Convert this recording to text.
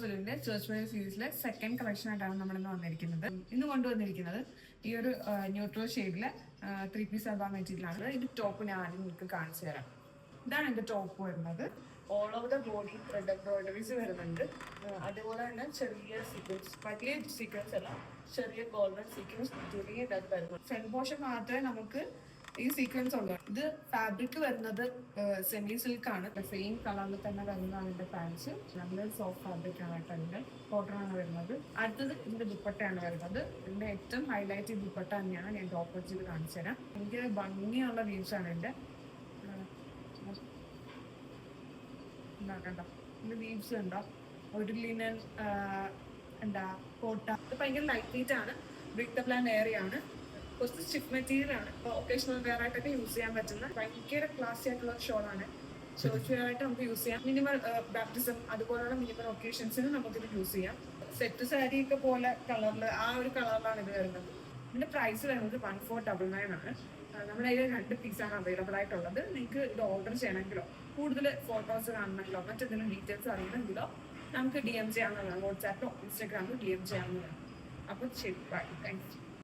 ഫിലിമിന്റെ church wear സീരീസിലെ second collection ആയിട്ടാണ് നമ്മളിന്ന് വന്നിരിക്കുന്നത്. ഇന്ന് കൊണ്ടുവന്നിരിക്കുന്നത് ഈ ഒരു ന്യൂട്രൽ ഷെയ്ഡിലെ 3-piece അൽബ മെറ്റീരിയലാണ്. ഇതിന്റെ ടോപ്പ് ഞാൻ ആദ്യം നിങ്ങൾക്ക് കാണിച്ചു തരാം. ഇതാണ് എന്റെ ടോപ്പ് വരുന്നത്. All over the body thread embroideries വരുന്നുണ്ട്. അതുപോലെ തന്നെ ചെറിയ സീക്വൻസ്, വലിയ സീക്വൻസ് അല്ല, ചെറിയ ഗോൾഡൻ സീക്വൻസ് ചെറിയ ഇതായിട്ട് വരുന്നു. ഫ്രണ്ട് പോർഷൻ മാത്രമേ നമുക്ക് ഈ സീക്വൻസ് ഉള്ളൂ. ഇത് ഫാബ്രിക് വരുന്നത് സെമി സിൽക്ക് ആണ്. സെയിം കളറിൽ തന്നെ വരുന്നതാണ് ഇതിന്റെ പാൻസ്. നല്ല സോഫ്റ്റ് ഫാബ്രിക് ആണ് കേട്ടോ. ഇതിന്റെ കോട്ടൺ ആണ് വരുന്നത്. അടുത്തത് ഇതിന്റെ ദുപ്പട്ടയാണ് വരുന്നത്. ഇതിന്റെ ഏറ്റവും ഹൈലൈറ്റ് ദുപ്പട്ട തന്നെയാണ്. ഞാൻ ടോപ്പ് വെച്ചിട്ട് കാണിച്ചു തരാം. എനിക്ക് ഭംഗിയുള്ള വീവ്സ് ആണ് ഇതിന്റെ. കണ്ടോ, ഇതിന്റെ വീവ്സ് ഉണ്ടോ, ഒരു ലിനൻ എന്താ കോട്ട. ഇത് ഭയങ്കര ലൈറ്റ് വെയിറ്റ് ആണ്, ബ്രീത്തബിൾ ആൻഡ് എയറി ആണ്. കുറച്ച് സ്റ്റിഫ് മെറ്റീരിയൽ ആണ്. ഒക്കേഷണൽ വെയർ ആയിട്ടൊക്കെ യൂസ് ചെയ്യാൻ പറ്റുന്ന ഭയങ്കര ക്ലാസി ആയിട്ടുള്ള ഷോൾ ആണ്. ചേർച്ച് വെയർ ആയിട്ട് നമുക്ക് യൂസ് ചെയ്യാം. മിനിമൽ ബാപ്റ്റിസം അതുപോലുള്ള മിനിമൽ ഒക്കേഷൻസിന് നമുക്കിത് യൂസ് ചെയ്യാം. സെറ്റ് സാരി ഒക്കെ പോലെ കളറിൽ ആ ഒരു കളറിലാണ് ഇത് വരുന്നത്. ഇതിന്റെ പ്രൈസ് വരുന്നത് 1499 ആണ്. നമ്മുടെ കയ്യിൽ 2 പീസാണ് അവൈലബിൾ ആയിട്ടുള്ളത്. നിങ്ങൾക്ക് ഇത് ഓർഡർ ചെയ്യണമെങ്കിലോ കൂടുതൽ ഫോട്ടോസ് കാണണമെങ്കിലോ മറ്റെന്തെങ്കിലും ഡീറ്റെയിൽസ് അറിയണമെങ്കിലോ നമുക്ക് DM ചെയ്യാവുന്നതാണ്. വാട്സാപ്പിലോ ഇൻസ്റ്റാഗ്രാമിലോ DM ചെയ്യാവുന്നതാണ്. അപ്പോൾ ശരി, ബൈ, താങ്ക് യു.